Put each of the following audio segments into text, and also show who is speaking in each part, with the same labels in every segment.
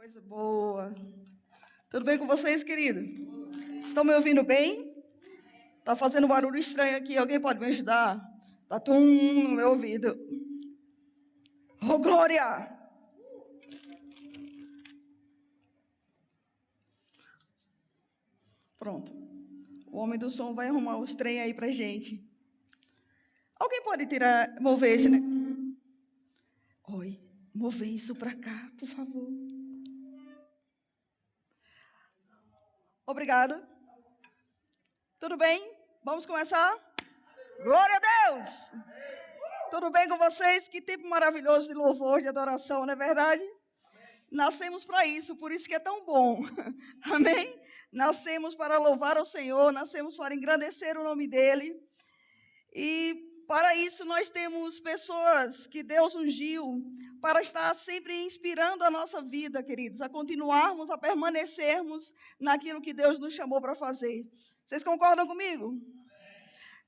Speaker 1: Coisa boa. Tudo bem com vocês, querido? Estão me ouvindo bem? Tá fazendo um barulho estranho aqui. Alguém pode me ajudar? Tá tum no meu ouvido. Oh, glória! Pronto. O homem do som vai arrumar os trem aí pra gente. Alguém pode mover esse, né? Oi, mover isso pra cá, por favor. Obrigada. Tudo bem? Vamos começar? Glória a Deus! Tudo bem com vocês? Que tempo maravilhoso de louvor, de adoração, não é verdade? Nascemos para isso, por isso que é tão bom. Amém? Nascemos para louvar ao Senhor, nascemos para engrandecer o nome dEle. E para isso nós temos pessoas que Deus ungiu para estar sempre inspirando a nossa vida, queridos, a continuarmos, a permanecermos naquilo que Deus nos chamou para fazer. Vocês concordam comigo?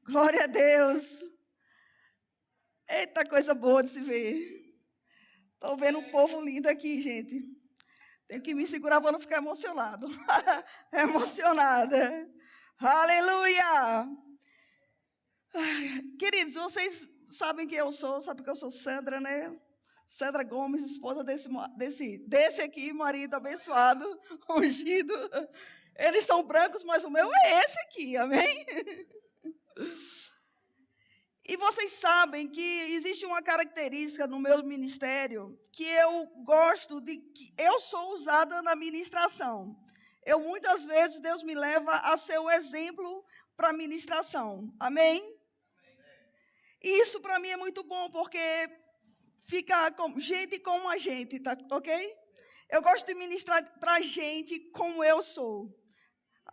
Speaker 1: Glória a Deus. Eita, coisa boa de se ver. Estou vendo um povo lindo aqui, gente. Tenho que me segurar para não ficar emocionado. Emocionada. Aleluia. Queridos, vocês sabem quem eu sou, sabem que eu sou Sandra, né? Sandra Gomes, esposa desse aqui, marido abençoado, ungido. Eles são brancos, mas o meu é esse aqui, amém? E vocês sabem que existe uma característica no meu ministério que eu gosto de que eu sou usada na ministração. Muitas vezes Deus me leva a ser o exemplo para a ministração. Amém? E isso para mim é muito bom porque fica com gente como a gente, tá ok? Eu gosto de ministrar para gente como eu sou.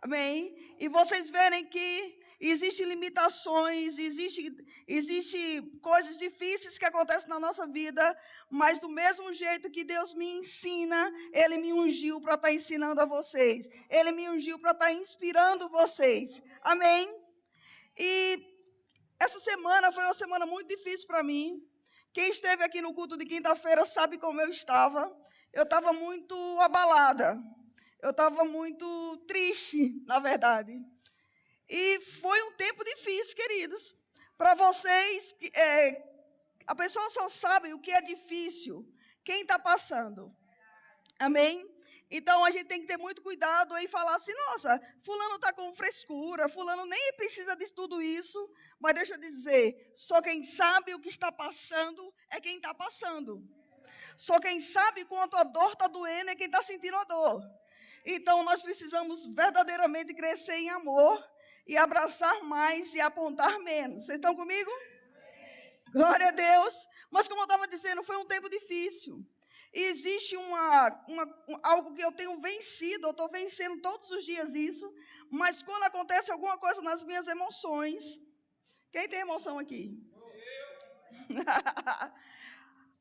Speaker 1: Amém? E vocês verem que existem limitações, existe coisas difíceis que acontecem na nossa vida, mas do mesmo jeito que Deus me ensina, Ele me ungiu para estar ensinando a vocês. Ele me ungiu para estar inspirando vocês. Amém? E essa semana foi uma semana muito difícil para mim. Quem esteve aqui no culto de quinta-feira sabe como eu estava. Eu estava muito abalada. Eu estava muito triste, na verdade. E foi um tempo difícil, queridos. Para vocês, a pessoa só sabe o que é difícil, quem está passando. Amém? Então, a gente tem que ter muito cuidado em falar assim, nossa, fulano está com frescura, fulano nem precisa de tudo isso. Mas deixa eu dizer, só quem sabe o que está passando é quem está passando. Só quem sabe quanto a dor está doendo é quem está sentindo a dor. Então, nós precisamos verdadeiramente crescer em amor e abraçar mais e apontar menos. Vocês estão comigo? Glória a Deus. Mas, como eu estava dizendo, foi um tempo difícil. E existe algo que eu tenho vencido, eu estou vencendo todos os dias isso, mas quando acontece alguma coisa nas minhas emoções, quem tem emoção aqui?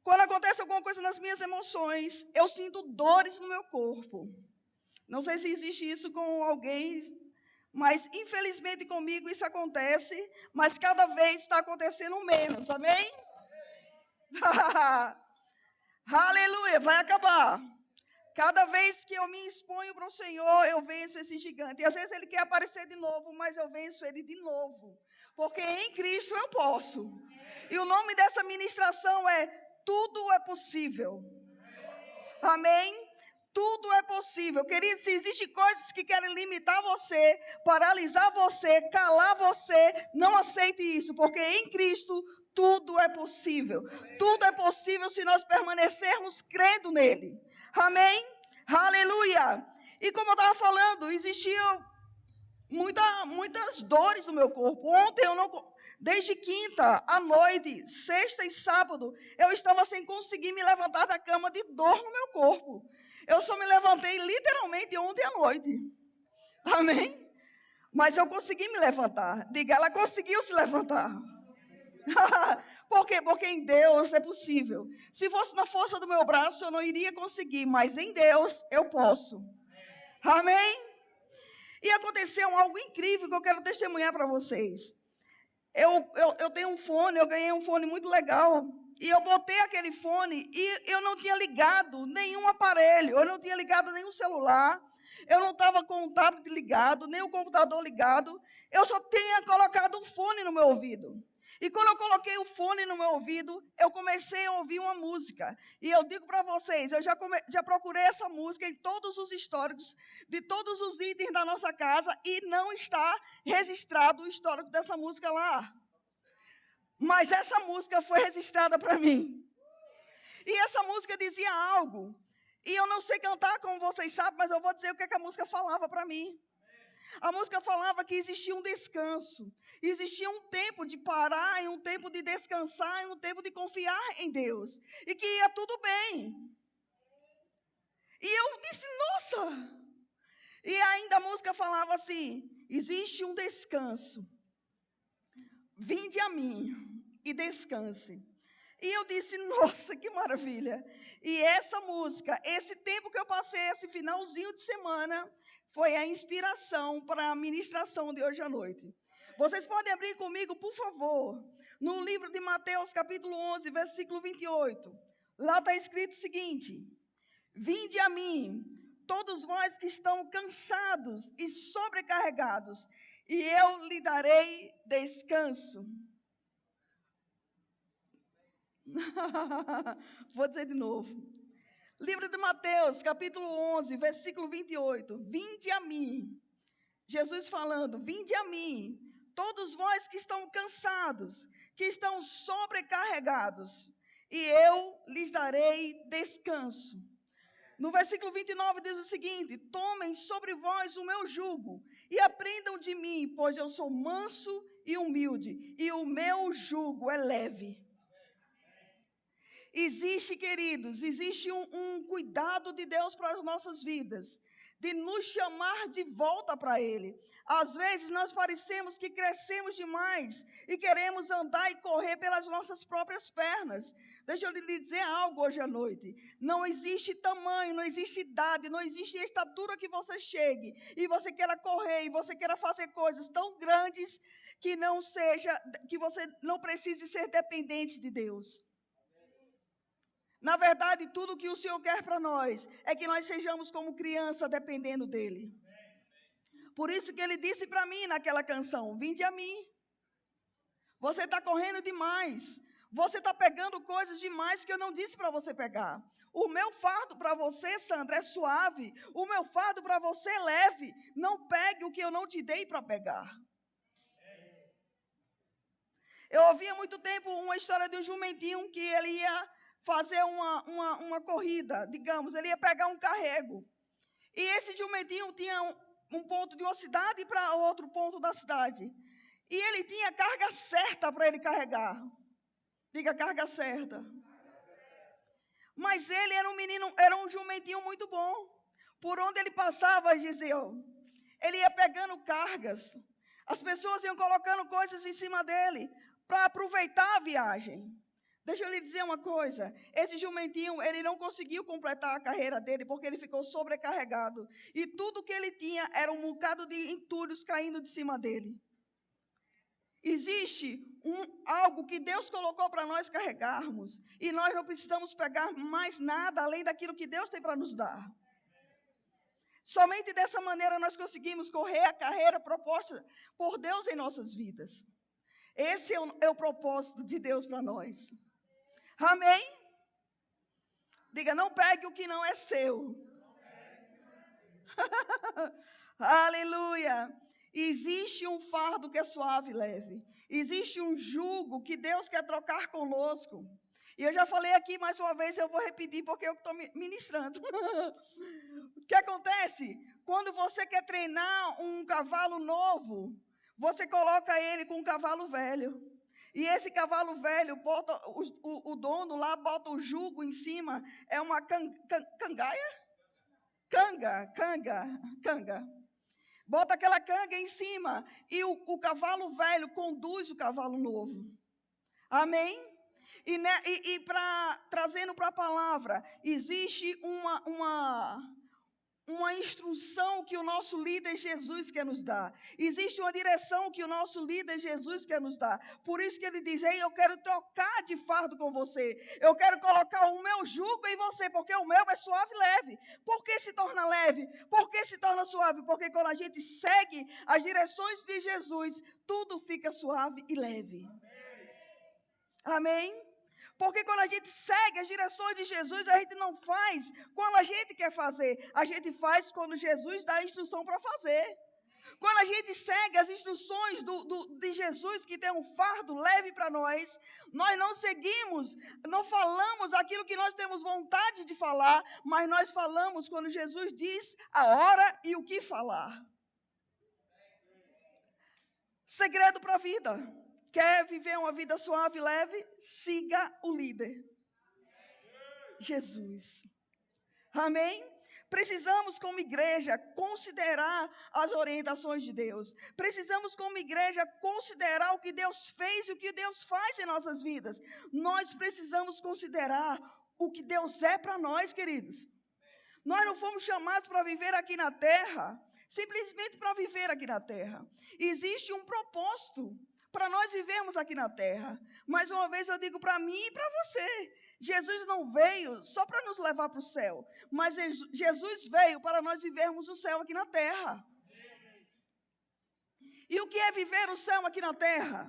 Speaker 1: Quando acontece alguma coisa nas minhas emoções, eu sinto dores no meu corpo. Não sei se existe isso com alguém, mas infelizmente comigo isso acontece, mas cada vez está acontecendo menos, amém? Aleluia, vai acabar. Cada vez que eu me exponho para o Senhor, eu venço esse gigante. E às vezes ele quer aparecer de novo, mas eu venço ele de novo. Porque em Cristo eu posso. E o nome dessa ministração é Tudo é Possível. Amém? Tudo é possível. Querido, se existem coisas que querem limitar você, paralisar você, calar você, não aceite isso, porque em Cristo tudo é possível. Tudo é possível se nós permanecermos crendo nele. Amém? Aleluia! E como eu estava falando, existiam muitas dores no meu corpo. Ontem desde quinta à noite, sexta e sábado, eu estava sem conseguir me levantar da cama de dor no meu corpo. Eu só me levantei literalmente ontem à noite. Amém? Mas eu consegui me levantar. Diga, ela conseguiu se levantar. Por quê? Porque em Deus é possível. Se fosse na força do meu braço, eu não iria conseguir. Mas em Deus, eu posso. Amém? E aconteceu algo incrível que eu quero testemunhar para vocês. Eu tenho um fone, eu ganhei um fone muito legal. E eu botei aquele fone e eu não tinha ligado nenhum aparelho, eu não tinha ligado nenhum celular, eu não estava com o tablet ligado, nem o computador ligado, eu só tinha colocado um fone no meu ouvido. E quando eu coloquei o fone no meu ouvido, eu comecei a ouvir uma música. E eu digo para vocês, eu já procurei essa música em todos os históricos de todos os itens da nossa casa e não está registrado o histórico dessa música lá. Mas essa música foi registrada para mim. E essa música dizia algo. E eu não sei cantar, como vocês sabem, mas eu vou dizer o que a música falava para mim. A música falava que existia um descanso. Existia um tempo de parar, e um tempo de descansar, e um tempo de confiar em Deus. E que ia tudo bem. E eu disse, nossa! E ainda a música falava assim, existe um descanso. Vinde a mim e descanse. E eu disse, nossa, que maravilha. E essa música, esse tempo que eu passei, esse finalzinho de semana, foi a inspiração para a ministração de hoje à noite. Vocês podem abrir comigo, por favor, no livro de Mateus, capítulo 11, versículo 28. Lá está escrito o seguinte, vinde a mim, todos vós que estão cansados e sobrecarregados, e eu lhe darei descanso. Vou dizer de novo. Livro de Mateus, capítulo 11, versículo 28. Vinde a mim. Jesus falando, vinde a mim, todos vós que estão cansados, que estão sobrecarregados, e eu lhes darei descanso. No versículo 29 diz o seguinte, tomem sobre vós o meu jugo, e aprendam de mim, pois eu sou manso e humilde, e o meu jugo é leve. Existe, queridos, existe um cuidado de Deus para as nossas vidas, de nos chamar de volta para Ele. Às vezes nós parecemos que crescemos demais e queremos andar e correr pelas nossas próprias pernas. Deixa eu lhe dizer algo hoje à noite. Não existe tamanho, não existe idade, não existe estatura que você chegue e você queira correr e você queira fazer coisas tão grandes que você não precise ser dependente de Deus. Na verdade, tudo que o Senhor quer para nós é que nós sejamos como criança dependendo dEle. Por isso que Ele disse para mim naquela canção, vinde a mim. Você está correndo demais. Você está pegando coisas demais que eu não disse para você pegar. O meu fardo para você, Sandra, é suave. O meu fardo para você é leve. Não pegue o que eu não te dei para pegar. Eu ouvi há muito tempo uma história de um jumentinho que ele ia fazer uma corrida, digamos, ele ia pegar um carrego. E esse jumentinho tinha um ponto de uma cidade para outro ponto da cidade. E ele tinha carga certa para ele carregar. Diga, carga certa. Mas ele era um jumentinho muito bom. Por onde ele passava, ele ia pegando cargas. As pessoas iam colocando coisas em cima dele para aproveitar a viagem. Deixa eu lhe dizer uma coisa, esse jumentinho, ele não conseguiu completar a carreira dele porque ele ficou sobrecarregado. E tudo que ele tinha era um bocado de entulhos caindo de cima dele. Existe algo que Deus colocou para nós carregarmos. E nós não precisamos pegar mais nada além daquilo que Deus tem para nos dar. Somente dessa maneira nós conseguimos correr a carreira proposta por Deus em nossas vidas. Esse é o propósito de Deus para nós. Amém? Diga, não pegue o que não é seu. Aleluia. Existe um fardo que é suave e leve. Existe um jugo que Deus quer trocar conosco. E eu já falei aqui mais uma vez, eu vou repetir porque eu estou ministrando. O que acontece? Quando você quer treinar um cavalo novo, você coloca ele com um cavalo velho. E esse cavalo velho, o dono lá bota o jugo em cima, é uma cangaia? Canga. Bota aquela canga em cima e o cavalo velho conduz o cavalo novo. Amém? Trazendo para a palavra, existe uma uma instrução que o nosso líder Jesus quer nos dar. Existe uma direção que o nosso líder Jesus quer nos dar. Por isso que ele diz, ei, eu quero trocar de fardo com você. Eu quero colocar o meu jugo em você, porque o meu é suave e leve. Por que se torna leve? Por que se torna suave? Porque quando a gente segue as direções de Jesus, tudo fica suave e leve. Amém? Porque quando a gente segue as direções de Jesus, a gente não faz quando a gente quer fazer. A gente faz quando Jesus dá a instrução para fazer. Quando a gente segue as instruções de Jesus, que tem um fardo leve para nós não seguimos, não falamos aquilo que nós temos vontade de falar, mas nós falamos quando Jesus diz a hora e o que falar. Segredo para a vida. Quer viver uma vida suave e leve? Siga o líder. Jesus. Amém? Precisamos, como igreja, considerar as orientações de Deus. Precisamos, como igreja, considerar o que Deus fez e o que Deus faz em nossas vidas. Nós precisamos considerar o que Deus é para nós, queridos. Nós não fomos chamados para viver aqui na terra, simplesmente para viver aqui na terra. Existe um propósito para nós vivermos aqui na terra. Mais uma vez eu digo para mim e para você, Jesus não veio só para nos levar para o céu, mas Jesus veio para nós vivermos o céu aqui na terra. E o que é viver o céu aqui na terra?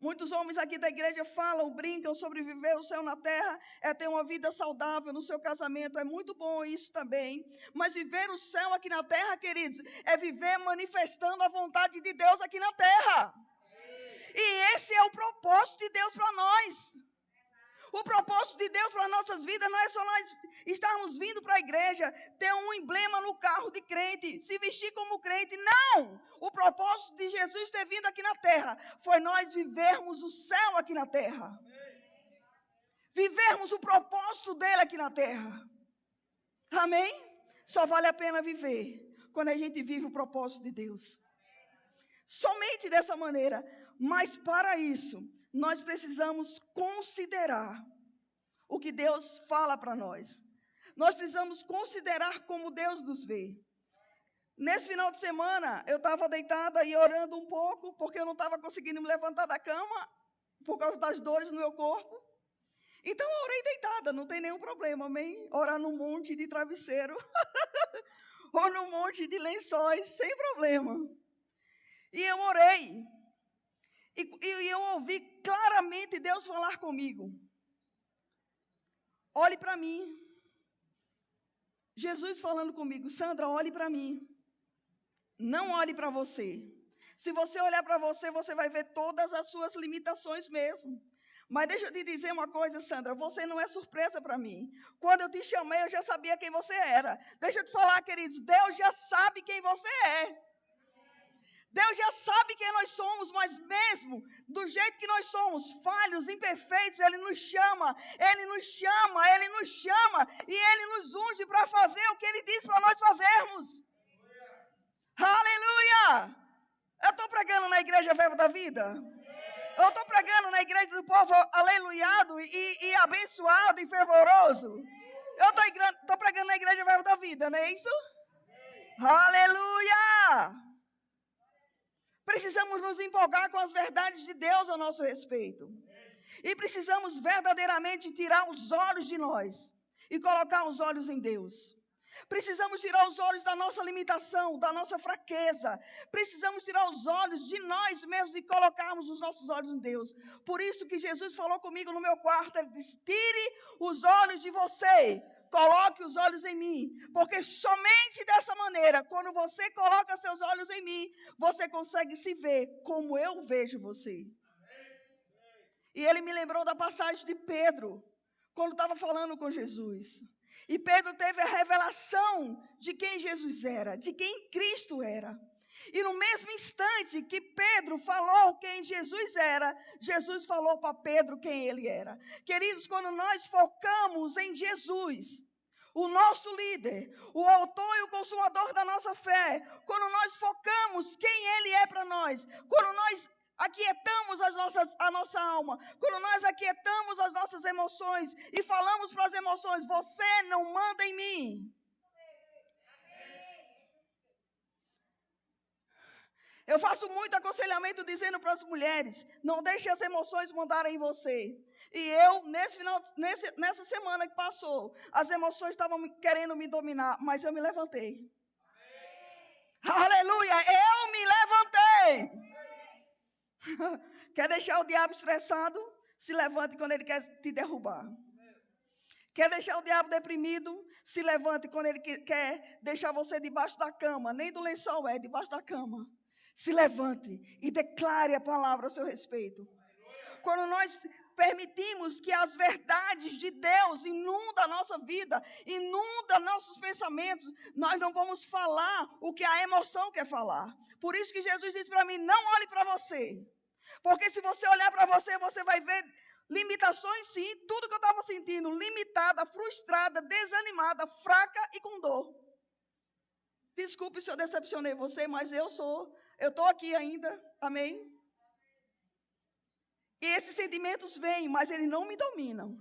Speaker 1: Muitos homens aqui da igreja falam, brincam sobre viver o céu na terra, é ter uma vida saudável no seu casamento, é muito bom isso também. Mas viver o céu aqui na terra, queridos, é viver manifestando a vontade de Deus aqui na terra. E esse é o propósito de Deus para nós. O propósito de Deus para nossas vidas não é só nós estarmos vindo para a igreja, ter um emblema no carro de crente, se vestir como crente. Não! O propósito de Jesus ter vindo aqui na terra foi nós vivermos o céu aqui na terra. Vivermos o propósito dele aqui na terra. Amém? Só vale a pena viver quando a gente vive o propósito de Deus. Somente dessa maneira. Mas para isso, nós precisamos considerar o que Deus fala para nós. Nós precisamos considerar como Deus nos vê. Nesse final de semana, eu estava deitada e orando um pouco, porque eu não estava conseguindo me levantar da cama, por causa das dores no meu corpo. Então, eu orei deitada, não tem nenhum problema, amém? Orar num monte de travesseiro, ou num monte de lençóis, sem problema. E eu orei. E eu ouvi claramente Deus falar comigo. Olhe para mim. Jesus falando comigo, Sandra, olhe para mim. Não olhe para você. Se você olhar para você, você vai ver todas as suas limitações mesmo. Mas deixa eu te dizer uma coisa, Sandra, você não é surpresa para mim. Quando eu te chamei, eu já sabia quem você era. Deixa eu te falar, queridos, Deus já sabe quem você é. Deus já sabe quem nós somos, mas mesmo do jeito que nós somos, falhos, imperfeitos, Ele nos chama, Ele nos chama, Ele nos chama, e Ele nos unge para fazer o que Ele diz para nós fazermos. Aleluia! Eu estou pregando na igreja Verbo da Vida? Eu estou pregando na igreja do povo aleluiado e abençoado e fervoroso? Eu estou pregando na igreja Verbo da Vida, não é isso? Aleluia! Precisamos nos empolgar com as verdades de Deus a nosso respeito. E precisamos verdadeiramente tirar os olhos de nós e colocar os olhos em Deus. Precisamos tirar os olhos da nossa limitação, da nossa fraqueza. Precisamos tirar os olhos de nós mesmos e colocarmos os nossos olhos em Deus. Por isso que Jesus falou comigo no meu quarto, Ele disse, tire os olhos de você. Coloque os olhos em mim, porque somente dessa maneira, quando você coloca seus olhos em mim, você consegue se ver como eu vejo você. E ele me lembrou da passagem de Pedro, quando estava falando com Jesus. E Pedro teve a revelação de quem Jesus era, de quem Cristo era. E no mesmo instante que Pedro falou quem Jesus era, Jesus falou para Pedro quem ele era. Queridos, quando nós focamos em Jesus, o nosso líder, o autor e o consumador da nossa fé, quando nós focamos quem ele é para nós, quando nós aquietamos a nossa alma, quando nós aquietamos as nossas emoções e falamos para as emoções, você não manda em mim. Eu faço muito aconselhamento dizendo para as mulheres, não deixe as emoções mandarem em você. E eu, nessa semana que passou, as emoções estavam querendo me dominar, mas eu me levantei. Aleluia, eu me levantei. Quer deixar o diabo estressado? Se levante quando ele quer te derrubar. Quer deixar o diabo deprimido? Se levante quando ele quer deixar você debaixo da cama. Nem do lençol é, debaixo da cama. Se levante e declare a palavra a seu respeito. Quando nós permitimos que as verdades de Deus inundam a nossa vida, inundam nossos pensamentos, nós não vamos falar o que a emoção quer falar. Por isso que Jesus disse para mim, não olhe para você. Porque se você olhar para você, você vai ver limitações sim, tudo que eu estava sentindo, limitada, frustrada, desanimada, fraca e com dor. Desculpe se eu decepcionei você, mas eu estou aqui ainda, amém? E esses sentimentos vêm, mas eles não me dominam.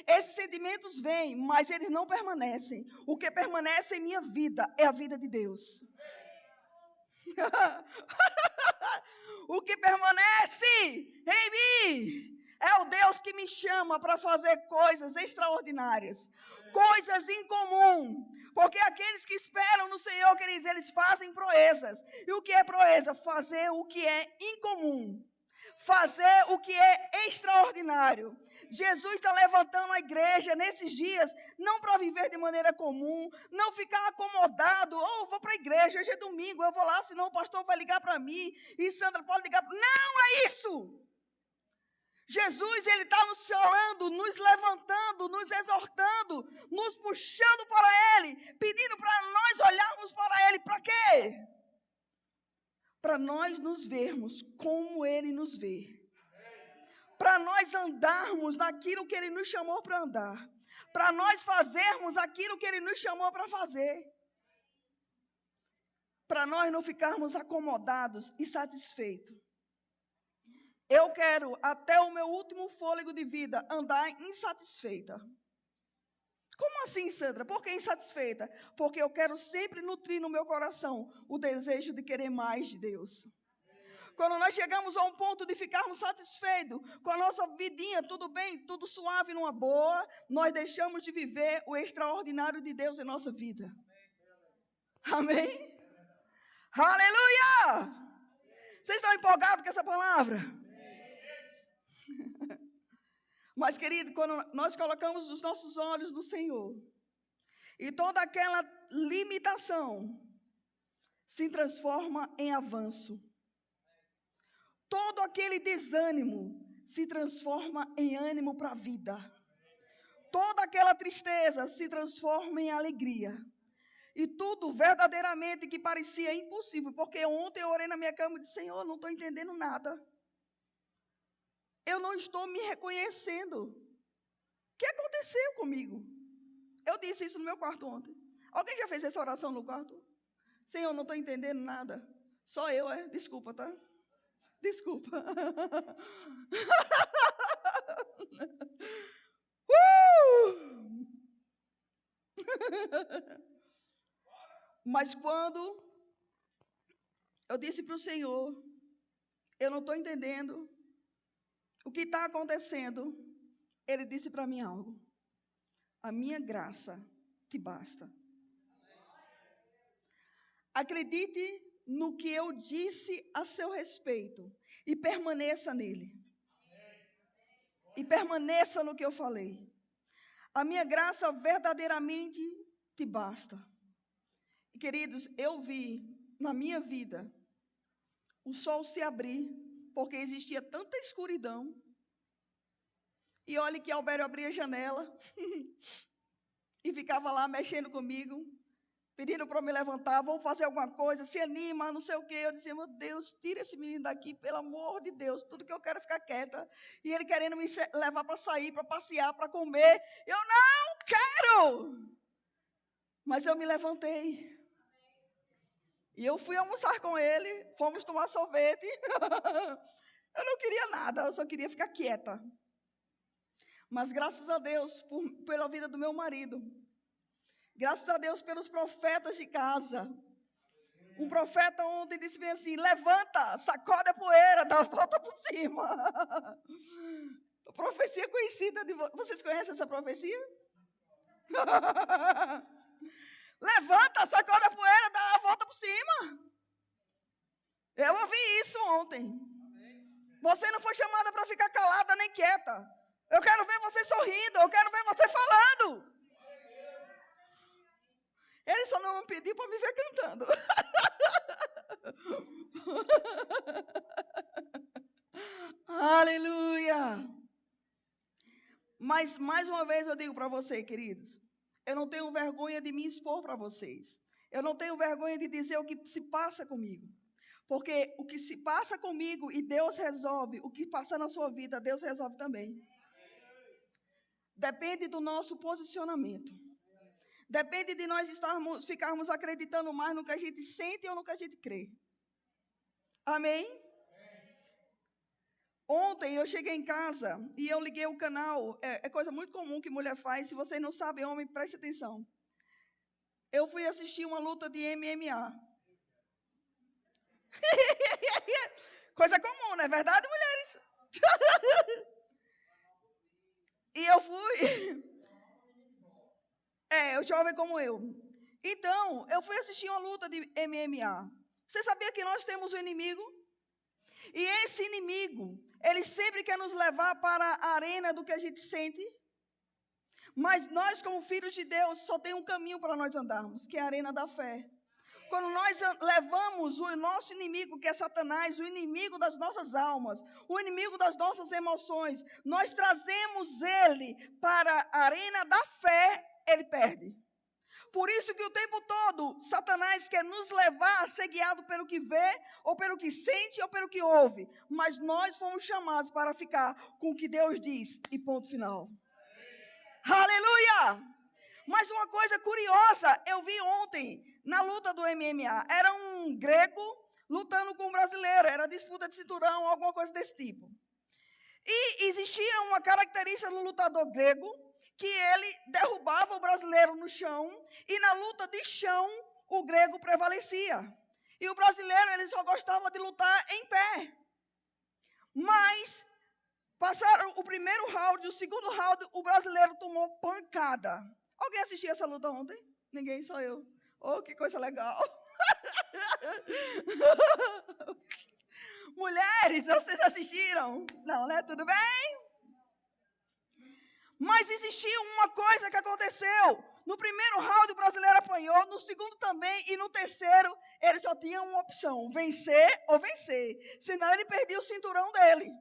Speaker 1: Esses sentimentos vêm, mas eles não permanecem. O que permanece em minha vida é a vida de Deus. O que permanece em mim é o Deus que me chama para fazer coisas extraordinárias, coisas incomuns. Porque aqueles que esperam no Senhor, queridos, eles fazem proezas. E o que é proeza? Fazer o que é incomum. Fazer o que é extraordinário. Jesus está levantando a igreja nesses dias, não para viver de maneira comum, não ficar acomodado, vou para a igreja, hoje é domingo, eu vou lá, senão o pastor vai ligar para mim, e Sandra pode ligar para mim. Não é isso! Jesus, ele está nos falando, nos levantando, nos exortando, nos puxando para ele, pedindo para nós olharmos para ele, para quê? Para nós nos vermos como ele nos vê. Para nós andarmos naquilo que ele nos chamou para andar. Para nós fazermos aquilo que ele nos chamou para fazer. Para nós não ficarmos acomodados e satisfeitos. Eu quero, até o meu último fôlego de vida, andar insatisfeita. Como assim, Sandra? Por que insatisfeita? Porque eu quero sempre nutrir no meu coração o desejo de querer mais de Deus. Quando nós chegamos a um ponto de ficarmos satisfeitos com a nossa vidinha, tudo bem, tudo suave, numa boa, nós deixamos de viver o extraordinário de Deus em nossa vida. Amém? Aleluia! Vocês estão empolgados com essa palavra? Mas, querido, quando nós colocamos os nossos olhos no Senhor, e toda aquela limitação se transforma em avanço. Todo aquele desânimo se transforma em ânimo para a vida. Toda aquela tristeza se transforma em alegria. E tudo verdadeiramente que parecia impossível. Porque ontem eu orei na minha cama e disse, Senhor, não estou entendendo nada. Eu não estou me reconhecendo. O que aconteceu comigo? Eu disse isso no meu quarto ontem. Alguém já fez essa oração no quarto? Senhor, não estou entendendo nada. Só eu, Desculpa, tá? Desculpa. Mas quando eu disse para o Senhor, eu não estou entendendo o que está acontecendo, Ele disse para mim algo. A minha graça te basta. Acredite no que eu disse a seu respeito e permaneça nele. E permaneça no que eu falei. A minha graça verdadeiramente te basta. E, queridos, eu vi na minha vida o sol se abrir, porque existia tanta escuridão. E olha que Albério abria a janela e ficava lá mexendo comigo, pedindo para eu me levantar, vamos fazer alguma coisa, se anima, não sei o quê. Eu dizia, meu Deus, tira esse menino daqui, pelo amor de Deus, tudo que eu quero é ficar quieta. E ele querendo me levar para sair, para passear, para comer. Eu não quero! Mas eu me levantei. E eu fui almoçar com ele, fomos tomar sorvete. Eu não queria nada, eu só queria ficar quieta. Mas graças a Deus, pela vida do meu marido. Graças a Deus pelos profetas de casa. Um profeta ontem disse bem assim: levanta, sacode a poeira, dá a volta por cima. Profecia conhecida de vocês conhecem essa profecia? Levanta, sacode a poeira, dá a volta por cima. Eu ouvi isso ontem. Você não foi chamada para ficar calada nem quieta. Eu quero ver você sorrindo, eu quero ver você falando. Ele só não pediu para me ver cantando. Aleluia! Mas, mais uma vez eu digo para você, queridos, eu não tenho vergonha de me expor para vocês. Eu não tenho vergonha de dizer o que se passa comigo. Porque o que se passa comigo e Deus resolve, o que passa na sua vida, Deus resolve também. Depende do nosso posicionamento. Depende de nós ficarmos acreditando mais no que a gente sente ou no que a gente crê. Amém? Ontem eu cheguei em casa e eu liguei o canal. É coisa muito comum que mulher faz. Se vocês não sabem, homem, preste atenção. Eu fui assistir uma luta de MMA. Coisa comum, não é verdade, mulheres? E eu fui. Jovem como eu. Então, eu fui assistir uma luta de MMA. Você sabia que nós temos um inimigo? E esse inimigo, ele sempre quer nos levar para a arena do que a gente sente. Mas nós, como filhos de Deus, só tem um caminho para nós andarmos, que é a arena da fé. Quando nós levamos o nosso inimigo, que é Satanás, o inimigo das nossas almas, o inimigo das nossas emoções, nós trazemos ele para a arena da fé, ele perde. Por isso que o tempo todo, Satanás quer nos levar a ser guiado pelo que vê, ou pelo que sente, ou pelo que ouve. Mas nós fomos chamados para ficar com o que Deus diz, e ponto final. Aleluia! Mas uma coisa curiosa, eu vi ontem, na luta do MMA, era um grego lutando com um brasileiro, era disputa de cinturão, alguma coisa desse tipo. E existia uma característica no lutador grego, que ele derrubava o brasileiro no chão, e na luta de chão, o grego prevalecia. E o brasileiro, ele só gostava de lutar em pé. Mas, passaram o primeiro round, o segundo round, o brasileiro tomou pancada. Alguém assistiu essa luta ontem? Ninguém, só eu. Oh, que coisa legal. Mulheres, vocês assistiram? Não, né? Tudo bem? Mas existiu uma coisa que aconteceu. No primeiro round, o brasileiro apanhou. No segundo também. E no terceiro, ele só tinha uma opção. Vencer ou vencer. Senão, ele perdia o cinturão dele.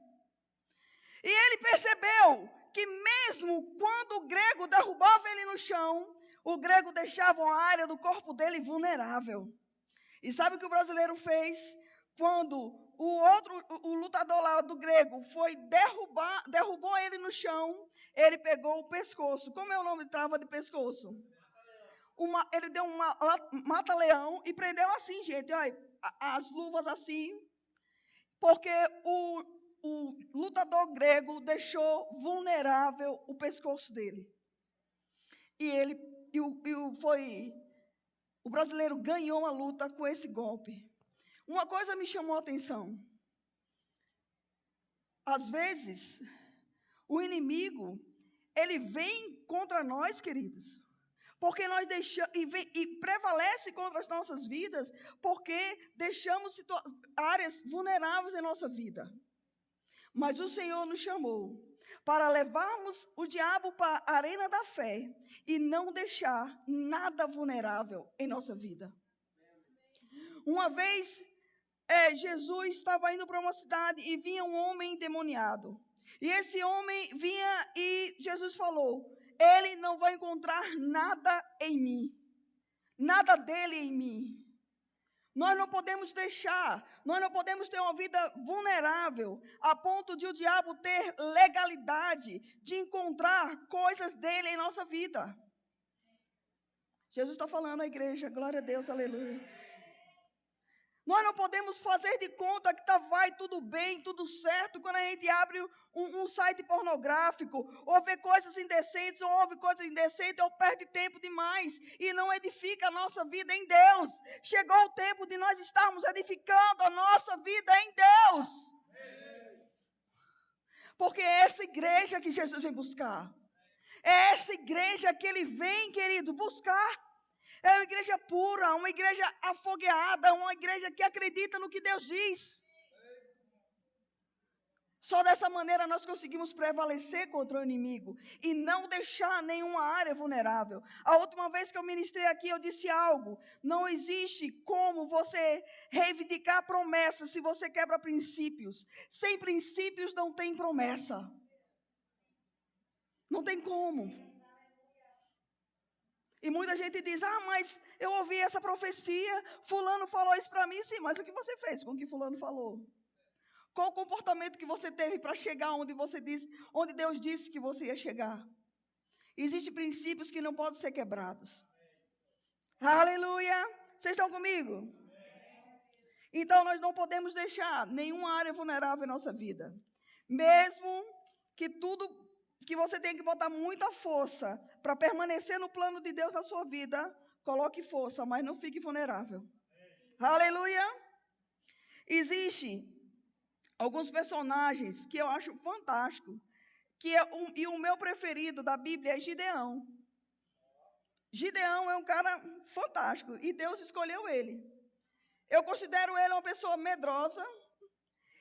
Speaker 1: E ele percebeu que mesmo quando o grego derrubava ele no chão, o grego deixava uma área do corpo dele vulnerável. E sabe o que o brasileiro fez? Quando o lutador lá do grego derrubou ele no chão, ele pegou o pescoço. Como é o nome de trava de pescoço? Ele deu uma mata-leão e prendeu assim, gente, olha, as luvas assim, porque o lutador grego deixou vulnerável o pescoço dele. O brasileiro ganhou a luta com esse golpe. Uma coisa me chamou a atenção. Às vezes, o inimigo, ele vem contra nós, queridos, porque nós deixamos, e prevalece contra as nossas vidas, porque deixamos áreas vulneráveis em nossa vida. Mas o Senhor nos chamou para levarmos o diabo para a arena da fé e não deixar nada vulnerável em nossa vida. Uma vez, Jesus estava indo para uma cidade e vinha um homem endemoniado. E esse homem vinha e Jesus falou: ele não vai encontrar nada em mim, nada dele em mim. Nós não podemos nós não podemos ter uma vida vulnerável a ponto de o diabo ter legalidade de encontrar coisas dele em nossa vida. Jesus está falando à igreja, glória a Deus, aleluia. Nós não podemos fazer de conta que vai tudo bem, tudo certo, quando a gente abre um site pornográfico, ou vê coisas indecentes, ou ouve coisas indecentes, ou perde tempo demais, e não edifica a nossa vida em Deus. Chegou o tempo de nós estarmos edificando a nossa vida em Deus. Porque é essa igreja que Jesus vem buscar. É essa igreja que Ele vem, querido, buscar. É uma igreja pura, uma igreja afogueada, uma igreja que acredita no que Deus diz. Só dessa maneira nós conseguimos prevalecer contra o inimigo e não deixar nenhuma área vulnerável. A última vez que eu ministrei aqui, eu disse algo. Não existe como você reivindicar promessas se você quebra princípios. Sem princípios não tem promessa. Não tem como. E muita gente diz, mas eu ouvi essa profecia, fulano falou isso para mim. Sim, mas o que você fez com o que fulano falou? Qual o comportamento que você teve para chegar onde Deus disse que você ia chegar? Existem princípios que não podem ser quebrados. Aleluia! Vocês estão comigo? Então nós não podemos deixar nenhuma área vulnerável em nossa vida. Mesmo que que você tenha que botar muita força para permanecer no plano de Deus na sua vida, coloque força, mas não fique vulnerável. Aleluia! Existem alguns personagens que eu acho fantástico, e o meu preferido da Bíblia é Gideão. Gideão é um cara fantástico, e Deus escolheu ele. Eu considero ele uma pessoa medrosa,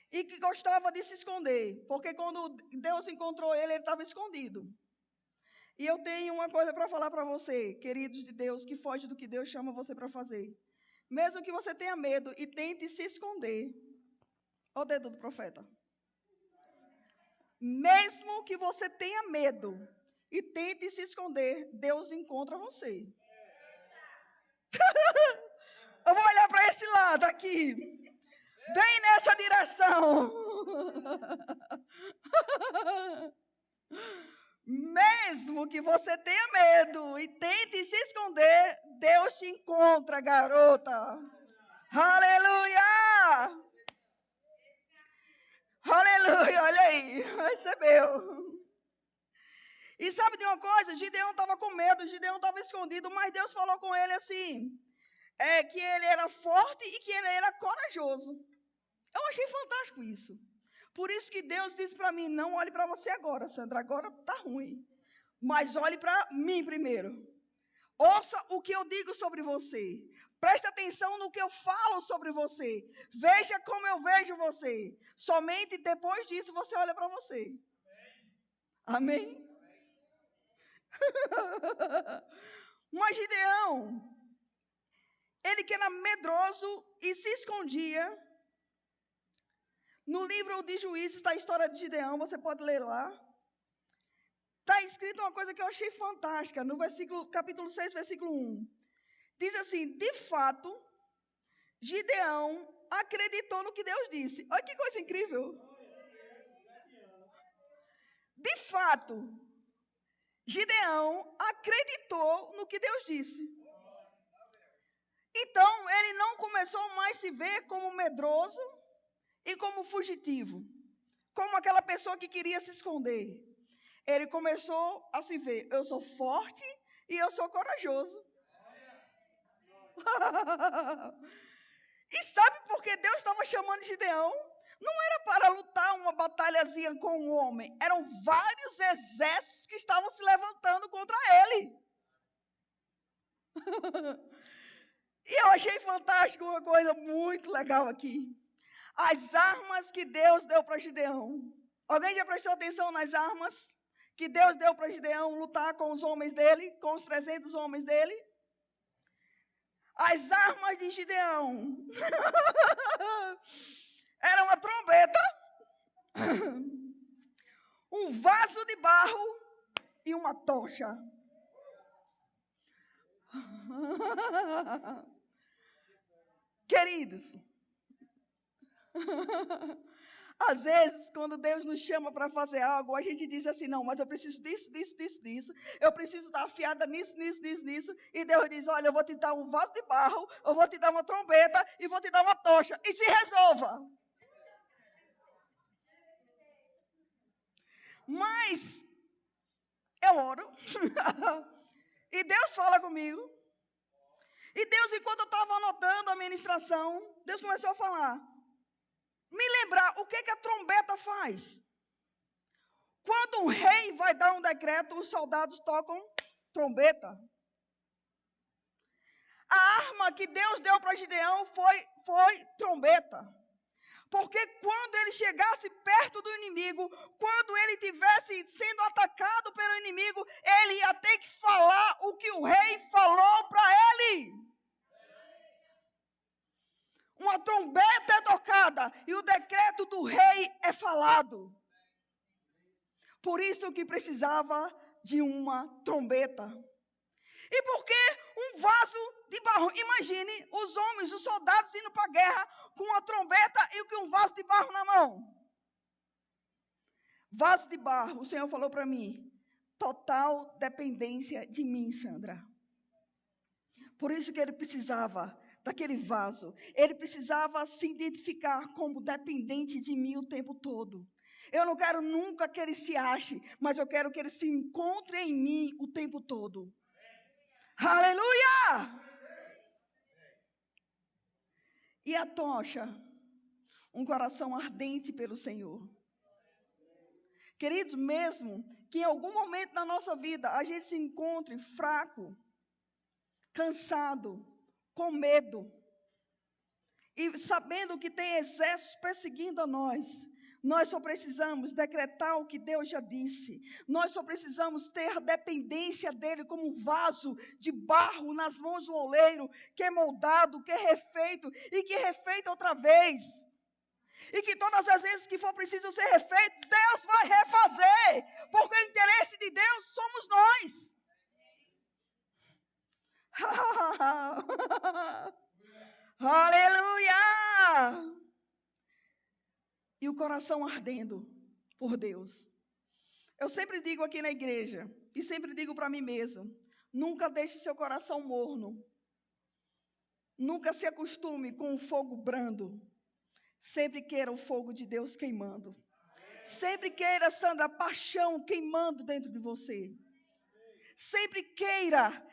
Speaker 1: e que gostava de se esconder, porque quando Deus encontrou ele estava escondido. E eu tenho uma coisa para falar para você, queridos de Deus, que foge do que Deus chama você para fazer. Mesmo que você tenha medo e tente se esconder. Olha o dedo do profeta. Mesmo que você tenha medo e tente se esconder, Deus encontra você. Eu vou olhar para esse lado aqui. Vem nessa direção. Mesmo que você tenha medo e tente se esconder, Deus te encontra, garota. Aleluia! Aleluia, olha aí, recebeu. E sabe de uma coisa? Gideão estava com medo, Gideão estava escondido, mas Deus falou com ele assim, que ele era forte e que ele era corajoso. Eu achei fantástico isso. Por isso que Deus disse para mim, não olhe para você agora, Sandra, agora está ruim. Mas olhe para mim primeiro. Ouça o que eu digo sobre você. Preste atenção no que eu falo sobre você. Veja como eu vejo você. Somente depois disso você olha para você. Amém? Mas Gideão, ele que era medroso e se escondia. No livro de Juízes está a história de Gideão, você pode ler lá. Está escrito uma coisa que eu achei fantástica, no capítulo 6, versículo 1. Diz assim, de fato, Gideão acreditou no que Deus disse. Olha que coisa incrível. De fato, Gideão acreditou no que Deus disse. Então, ele não começou mais a se ver como medroso e como fugitivo, como aquela pessoa que queria se esconder. Ele começou a se ver, eu sou forte e eu sou corajoso. E sabe por que Deus estava chamando Gideão? Não era para lutar uma batalhazinha com um homem, eram vários exércitos que estavam se levantando contra ele. E eu achei fantástico uma coisa muito legal aqui. As armas que Deus deu para Gideão. Alguém já prestou atenção nas armas que Deus deu para Gideão lutar com os homens dele, com os 300 homens dele? As armas de Gideão era uma trombeta, um vaso de barro e uma tocha. Queridos, Às vezes, quando Deus nos chama para fazer algo, a gente diz assim, não, mas eu preciso disso. Eu preciso estar afiada nisso. E Deus diz, olha, eu vou te dar um vaso de barro, eu vou te dar uma trombeta e vou te dar uma tocha. E se resolva. Mas eu oro. E Deus fala comigo. E Deus, enquanto eu estava anotando a ministração, Deus começou a falar. Me lembrar o que a trombeta faz. Quando um rei vai dar um decreto, os soldados tocam trombeta. A arma que Deus deu para Gideão foi trombeta. Porque quando ele chegasse perto do inimigo, quando ele estivesse sendo atacado pelo inimigo, ele ia ter que falar o que o rei falou para ele. Uma trombeta é tocada e o decreto do rei é falado. Por isso que precisava de uma trombeta. E por que um vaso de barro? Imagine os homens, os soldados indo para a guerra com uma trombeta e um vaso de barro na mão. Vaso de barro, o Senhor falou para mim, total dependência de mim, Sandra. Por isso que ele precisava daquele vaso. Ele precisava se identificar como dependente de mim o tempo todo. Eu não quero nunca que ele se ache, mas eu quero que ele se encontre em mim o tempo todo. Aleluia! E a tocha? Um coração ardente pelo Senhor. Queridos, mesmo que em algum momento na nossa vida a gente se encontre fraco, cansado, com medo, e sabendo que tem exércitos perseguindo a nós só precisamos decretar o que Deus já disse. Nós só precisamos ter dependência dele como um vaso de barro nas mãos do oleiro, que é moldado, que é refeito e que é refeito outra vez. E que todas as vezes que for preciso ser refeito, Deus vai refazer. Porque o interesse de Deus somos nós. Aleluia! E o coração ardendo por Deus. Eu sempre digo aqui na igreja, e sempre digo para mim mesmo, nunca deixe seu coração morno. Nunca se acostume com o fogo brando. Sempre queira o fogo de Deus queimando. Sempre queira, Sandra, a paixão queimando dentro de você. Sempre queira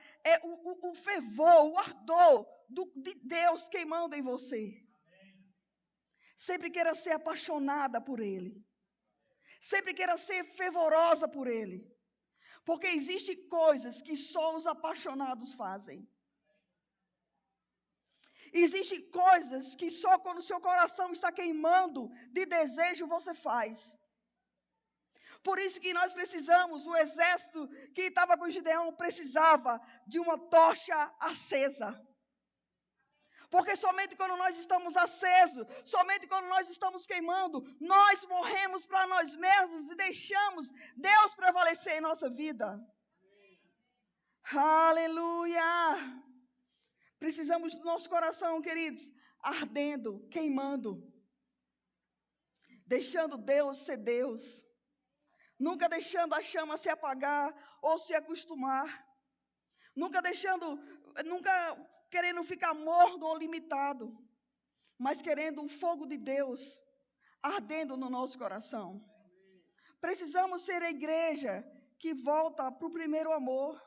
Speaker 1: o fervor, o ardor de Deus queimando em você. Sempre queira ser apaixonada por Ele. Sempre queira ser fervorosa por Ele. Porque existem coisas que só os apaixonados fazem. Existem coisas que só quando o seu coração está queimando de desejo você faz. Por isso que nós precisamos, o exército que estava com Gideão precisava de uma tocha acesa. Porque somente quando nós estamos acesos, somente quando nós estamos queimando, nós morremos para nós mesmos e deixamos Deus prevalecer em nossa vida. Aleluia! Precisamos do nosso coração, queridos, ardendo, queimando. Deixando Deus ser Deus. Nunca deixando a chama se apagar ou se acostumar. Nunca querendo ficar morno ou limitado. Mas querendo o fogo de Deus ardendo no nosso coração. Precisamos ser a igreja que volta para o primeiro amor.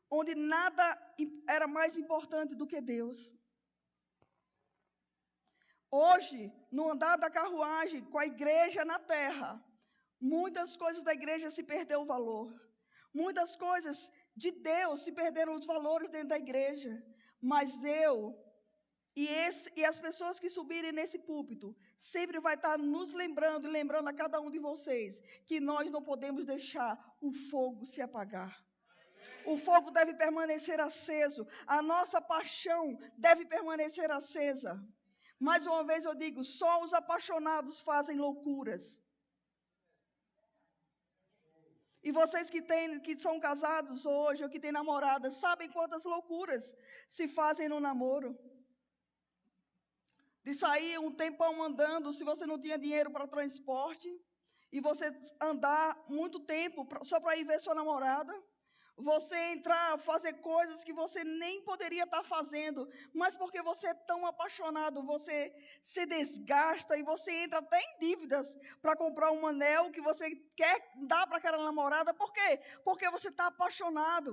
Speaker 1: Onde nada era mais importante do que Deus. Hoje, no andar da carruagem, com a igreja na terra, muitas coisas da igreja se perdeu o valor. Muitas coisas de Deus se perderam os valores dentro da igreja. Mas eu e as pessoas que subirem nesse púlpito, sempre vai estar nos lembrando e lembrando a cada um de vocês, que nós não podemos deixar o fogo se apagar. O fogo deve permanecer aceso. A nossa paixão deve permanecer acesa. Mais uma vez eu digo, só os apaixonados fazem loucuras. E vocês que são casados hoje, ou que têm namoradas, sabem quantas loucuras se fazem no namoro. de sair um tempão andando, se você não tinha dinheiro para transporte, e você andar muito tempo só para ir ver sua namorada. Você entrar, fazer coisas que você nem poderia estar fazendo, mas porque você é tão apaixonado, você se desgasta e você entra até em dívidas para comprar um anel que você quer dar para aquela namorada. Por quê? Porque você está apaixonado.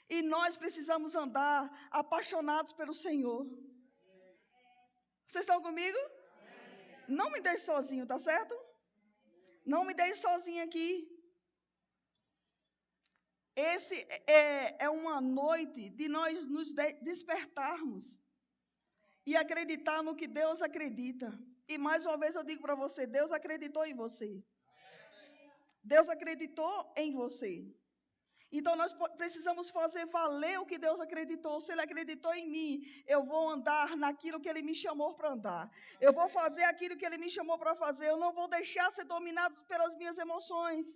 Speaker 1: E nós precisamos andar apaixonados pelo Senhor. Vocês estão comigo? Não me deixe sozinho, tá certo? Não me deixe sozinho aqui. Esse é uma noite de nós nos despertarmos e acreditar no que Deus acredita. E mais uma vez eu digo para você, Deus acreditou em você. Deus acreditou em você. Então nós precisamos fazer valer o que Deus acreditou. Se Ele acreditou em mim, eu vou andar naquilo que Ele me chamou para andar. Eu vou fazer aquilo que Ele me chamou para fazer. Eu não vou deixar ser dominado pelas minhas emoções.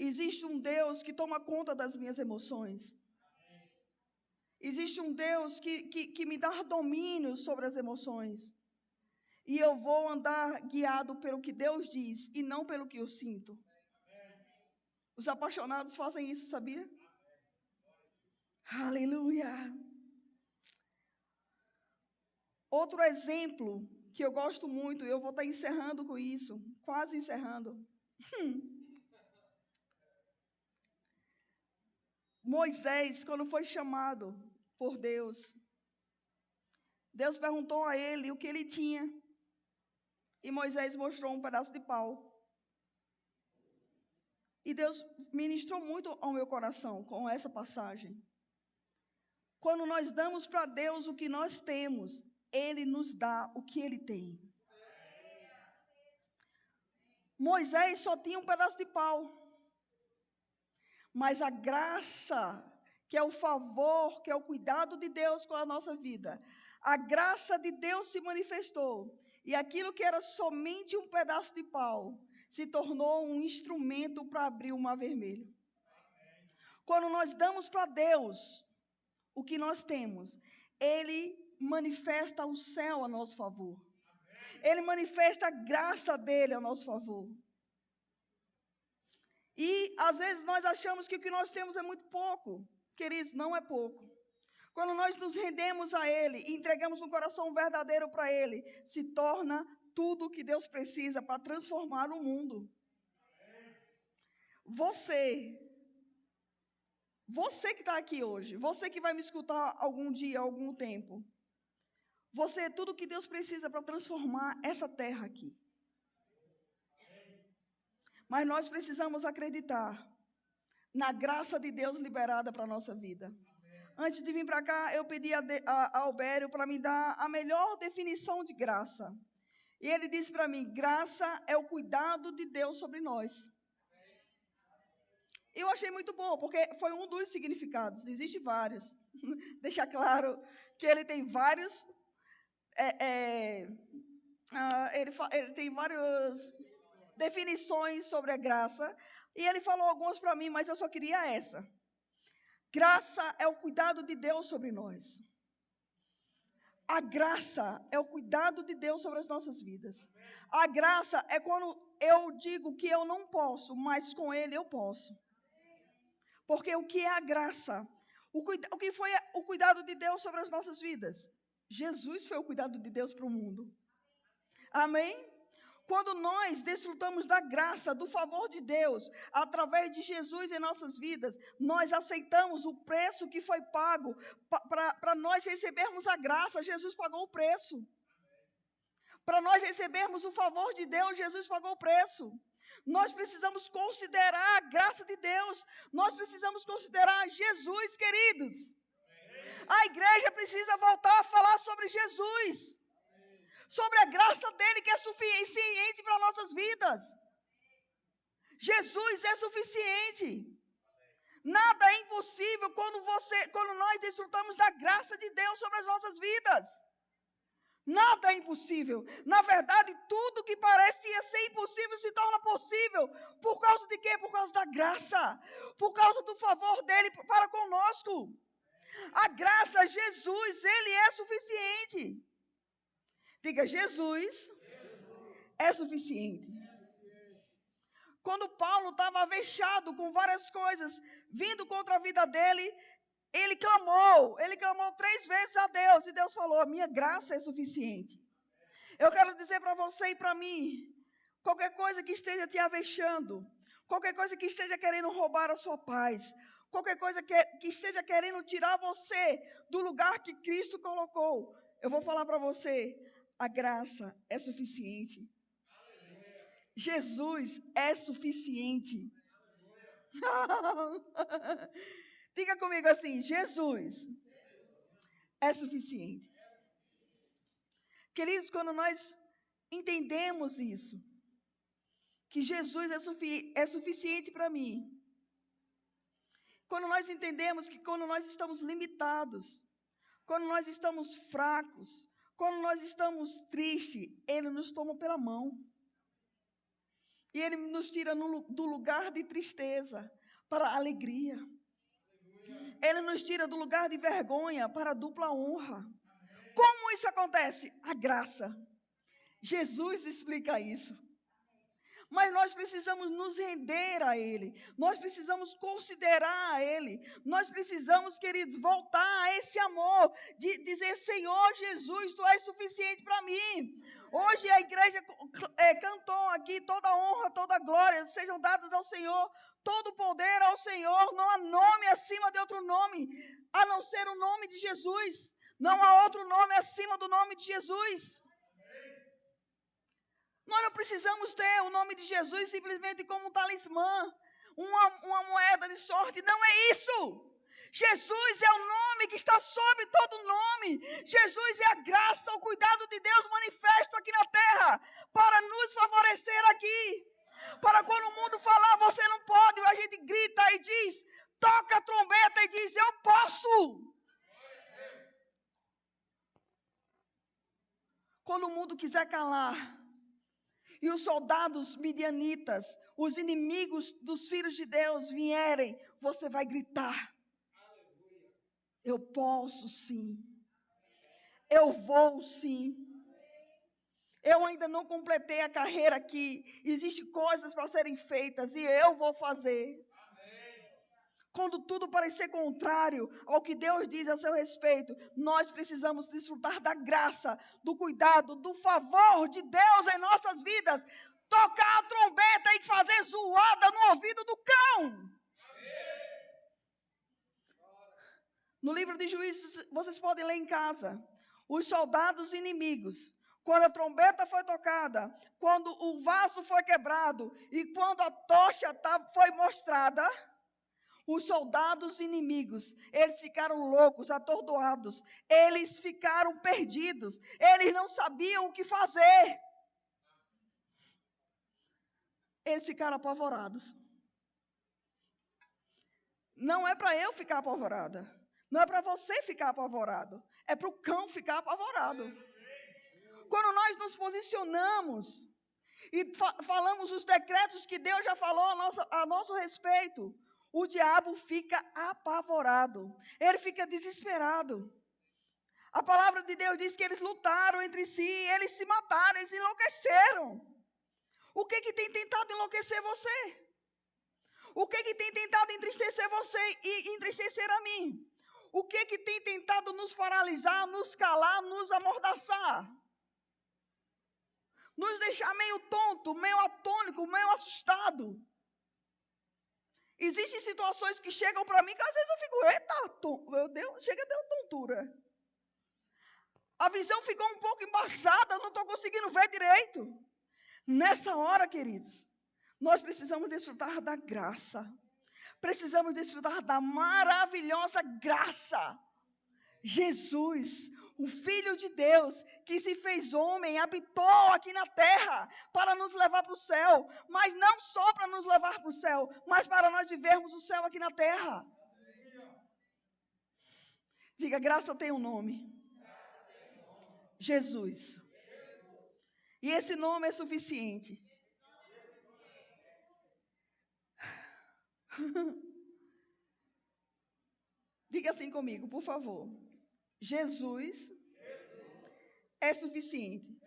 Speaker 1: Existe um Deus que toma conta das minhas emoções. Existe um Deus que me dá domínio sobre as emoções. E eu vou andar guiado pelo que Deus diz e não pelo que eu sinto. Os apaixonados fazem isso, sabia? Aleluia! Outro exemplo que eu gosto muito, eu vou estar encerrando com isso, quase encerrando. Moisés, quando foi chamado por Deus, Deus perguntou a ele o que ele tinha. E Moisés mostrou um pedaço de pau. E Deus ministrou muito ao meu coração com essa passagem. Quando nós damos para Deus o que nós temos, Ele nos dá o que Ele tem. Moisés só tinha um pedaço de pau. Mas a graça, que é o favor, que é o cuidado de Deus com a nossa vida, a graça de Deus se manifestou. E aquilo que era somente um pedaço de pau, se tornou um instrumento para abrir o mar vermelho. Quando nós damos para Deus o que nós temos, Ele manifesta o céu a nosso favor. Ele manifesta a graça dele a nosso favor. E, às vezes, nós achamos que o que nós temos é muito pouco. Queridos, não é pouco. Quando nós nos rendemos a Ele e entregamos um coração verdadeiro para Ele, se torna tudo o que Deus precisa para transformar o mundo. Você que está aqui hoje, você que vai me escutar algum dia, algum tempo, você é tudo o que Deus precisa para transformar essa terra aqui. Mas nós precisamos acreditar na graça de Deus liberada para a nossa vida. Antes de vir para cá, eu pedi a Albério para me dar a melhor definição de graça. E ele disse para mim, graça é o cuidado de Deus sobre nós. Eu achei muito bom, porque foi um dos significados. Existem vários. Deixa claro que ele tem vários... ele tem várias definições sobre a graça. E ele falou algumas para mim, mas eu só queria essa. Graça é o cuidado de Deus sobre nós. A graça é o cuidado de Deus sobre as nossas vidas. A graça é quando eu digo que eu não posso, mas com Ele eu posso. Porque o que é a graça? O que foi o cuidado de Deus sobre as nossas vidas? Jesus foi o cuidado de Deus para o mundo. Amém? Quando nós desfrutamos da graça, do favor de Deus, através de Jesus em nossas vidas, nós aceitamos o preço que foi pago para nós recebermos a graça. Jesus pagou o preço. Para nós recebermos o favor de Deus, Jesus pagou o preço. Nós precisamos considerar a graça de Deus. Nós precisamos considerar Jesus, queridos. A igreja precisa voltar a falar sobre Jesus. Sobre a graça dele que é suficiente para nossas vidas. Jesus é suficiente. Nada é impossível quando nós desfrutamos da graça de Deus sobre as nossas vidas. Nada é impossível. Na verdade, tudo que parecia ser impossível se torna possível. Por causa de quê? Por causa da graça. Por causa do favor dele para conosco. A graça, Jesus, ele é suficiente. Diga, Jesus é suficiente. Quando Paulo estava vexado com várias coisas vindo contra a vida dele, ele clamou 3 vezes a Deus, e Deus falou, a minha graça é suficiente. Eu quero dizer para você e para mim, qualquer coisa que esteja te avexando, qualquer coisa que esteja querendo roubar a sua paz, qualquer coisa que esteja querendo tirar você do lugar que Cristo colocou, eu vou falar para você, a graça é suficiente. Jesus é suficiente. Diga comigo assim, Jesus é suficiente. Queridos, quando nós entendemos isso, que Jesus é suficiente para mim, quando nós entendemos que quando nós estamos limitados, quando nós estamos fracos, quando nós estamos tristes, Ele nos toma pela mão. E Ele nos tira do lugar de tristeza para a alegria. Ele nos tira do lugar de vergonha para a dupla honra. Como isso acontece? A graça. Jesus explica isso. Mas nós precisamos nos render a Ele. Nós precisamos considerar a Ele. Nós precisamos, queridos, voltar a esse amor. De dizer, Senhor Jesus, Tu és suficiente para mim. Hoje a igreja cantou aqui, toda honra, toda glória sejam dadas ao Senhor. Todo poder ao Senhor. Não há nome acima de outro nome, a não ser o nome de Jesus. Não há outro nome acima do nome de Jesus. Nós não precisamos ter o nome de Jesus simplesmente como um talismã, uma moeda de sorte. Não é isso. Jesus é o nome que está sobre todo nome. Jesus é a graça, o cuidado de Deus manifesto aqui na terra para nos favorecer aqui. Para quando o mundo falar, você não pode, a gente grita e diz, toca a trombeta e diz, eu posso. Quando o mundo quiser calar, e os soldados midianitas, os inimigos dos filhos de Deus vierem, você vai gritar, eu posso sim, eu vou sim, eu ainda não completei a carreira aqui, existem coisas para serem feitas e eu vou fazer. Quando tudo parecer contrário ao que Deus diz a seu respeito, nós precisamos desfrutar da graça, do cuidado, do favor de Deus em nossas vidas. Tocar a trombeta e fazer zoada no ouvido do cão. No livro de Juízes, vocês podem ler em casa. Os soldados inimigos, quando a trombeta foi tocada, quando o vaso foi quebrado e quando a tocha foi mostrada, os soldados inimigos, eles ficaram loucos, atordoados. Eles ficaram perdidos. Eles não sabiam o que fazer. Eles ficaram apavorados. Não é para eu ficar apavorada. Não é para você ficar apavorado. É para o cão ficar apavorado. Quando nós nos posicionamos e falamos os decretos que Deus já falou a nosso respeito, o diabo fica apavorado. Ele fica desesperado. A palavra de Deus diz que eles lutaram entre si, eles se mataram, eles enlouqueceram. O que tem tentado enlouquecer você? O que tem tentado entristecer você e entristecer a mim? O que tem tentado nos paralisar, nos calar, nos amordaçar? Nos deixar meio tonto, meio atônico, meio assustado. Existem situações que chegam para mim que às vezes eu fico, eita, meu Deus, chega deu tontura. A visão ficou um pouco embaçada, não estou conseguindo ver direito. Nessa hora, queridos, nós precisamos desfrutar da graça. Precisamos desfrutar da maravilhosa graça. Jesus, o Filho de Deus, que se fez homem, habitou aqui na terra para nos levar para o céu. Mas não só para nos levar para o céu, mas para nós vivermos o céu aqui na terra. Diga, graça tem um nome. Jesus. E esse nome é suficiente. Diga assim comigo, por favor. Jesus é suficiente.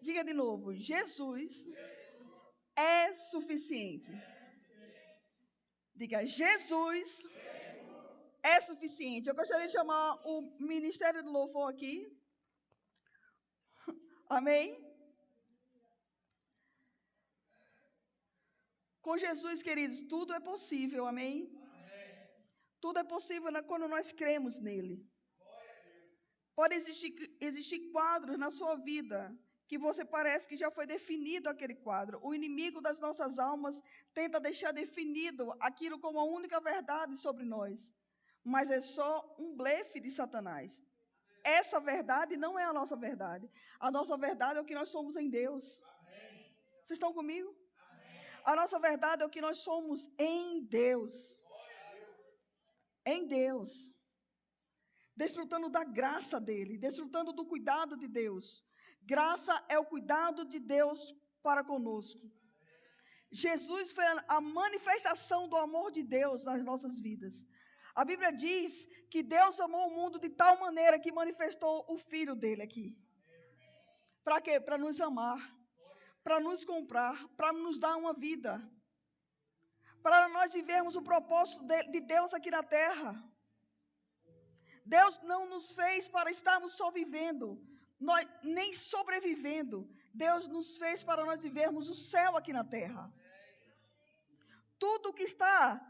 Speaker 1: Diga de novo, Jesus é suficiente. Diga, Jesus é suficiente. Eu gostaria de chamar o Ministério do Louvor aqui. Amém? Com Jesus, queridos, tudo é possível. Amém? Tudo é possível quando nós cremos nele. Pode existir quadros na sua vida que você parece que já foi definido aquele quadro. O inimigo das nossas almas tenta deixar definido aquilo como a única verdade sobre nós. Mas é só um blefe de Satanás. Essa verdade não é a nossa verdade. A nossa verdade é o que nós somos em Deus. Vocês estão comigo? A nossa verdade é o que nós somos em Deus. Em Deus. Desfrutando da graça dele, desfrutando do cuidado de Deus. Graça é o cuidado de Deus para conosco. Jesus foi a manifestação do amor de Deus nas nossas vidas. A Bíblia diz que Deus amou o mundo de tal maneira que manifestou o Filho dele aqui. Para quê? Para nos amar, para nos comprar, para nos dar uma vida. Para nós vivermos o propósito de Deus aqui na terra. Deus não nos fez para estarmos só vivendo, nem sobrevivendo. Deus nos fez para nós vivermos o céu aqui na terra. Tudo que está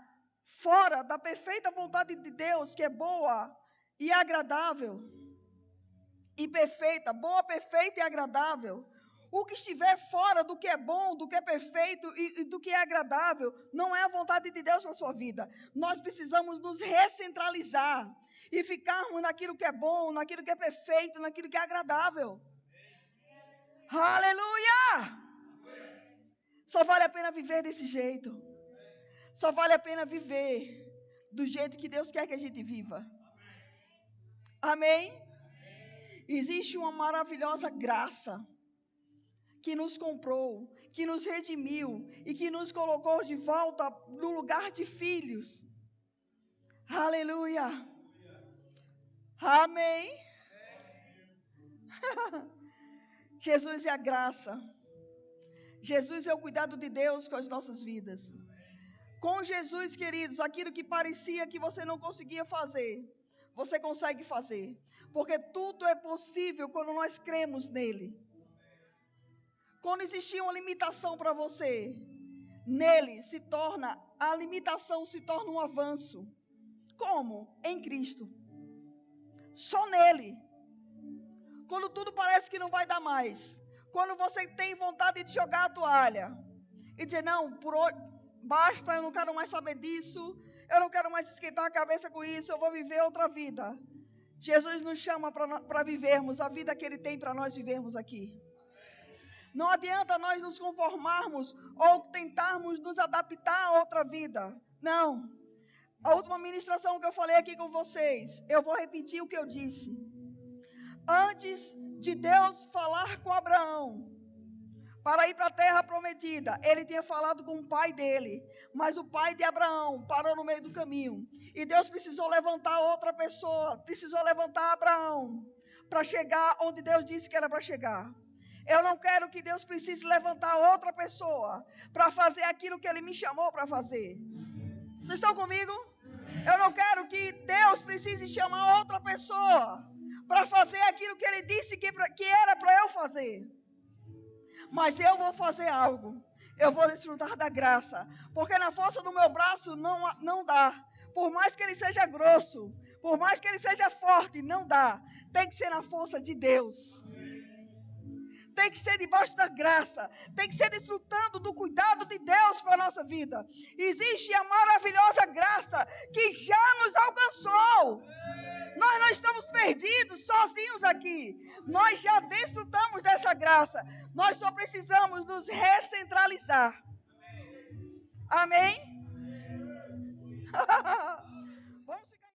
Speaker 1: fora da perfeita vontade de Deus, que é boa e agradável, e perfeita, boa, perfeita e agradável. O que estiver fora do que é bom, do que é perfeito e do que é agradável, não é a vontade de Deus para a sua vida. Nós precisamos nos recentralizar e ficarmos naquilo que é bom, naquilo que é perfeito, naquilo que é agradável. Aleluia! Só vale a pena viver desse jeito. Só vale a pena viver do jeito que Deus quer que a gente viva. Amém? Existe uma maravilhosa graça que nos comprou, que nos redimiu e que nos colocou de volta no lugar de filhos. Aleluia! Amém? Jesus é a graça. Jesus é o cuidado de Deus com as nossas vidas. Com Jesus, queridos, aquilo que parecia que você não conseguia fazer, você consegue fazer. Porque tudo é possível quando nós cremos nele. Quando existia uma limitação para você, nele a limitação se torna um avanço. Como? Em Cristo. Só nele. Quando tudo parece que não vai dar mais. Quando você tem vontade de jogar a toalha. E dizer, não, por hoje, basta, eu não quero mais saber disso. Eu não quero mais esquentar a cabeça com isso. Eu vou viver outra vida. Jesus nos chama para vivermos a vida que ele tem para nós vivermos aqui. Não adianta nós nos conformarmos ou tentarmos nos adaptar a outra vida. Não. A última ministração que eu falei aqui com vocês, eu vou repetir o que eu disse. Antes de Deus falar com Abraão para ir para a terra prometida, ele tinha falado com o pai dele, mas o pai de Abraão parou no meio do caminho. E Deus precisou levantar outra pessoa, precisou levantar Abraão para chegar onde Deus disse que era para chegar. Eu não quero que Deus precise levantar outra pessoa para fazer aquilo que ele me chamou para fazer. Vocês estão comigo? Eu não quero que Deus precise chamar outra pessoa para fazer aquilo que ele disse que era para eu fazer. Mas eu vou fazer algo. Eu vou desfrutar da graça. Porque na força do meu braço não dá. Por mais que ele seja grosso, por mais que ele seja forte, não dá. Tem que ser na força de Deus. Tem que ser debaixo da graça. Tem que ser desfrutando do cuidado de Deus para a nossa vida. Existe a maravilhosa graça que já nos alcançou. Nós não estamos perdidos, sozinhos aqui. Nós já desfrutamos dessa graça. Nós só precisamos nos recentralizar. Amém?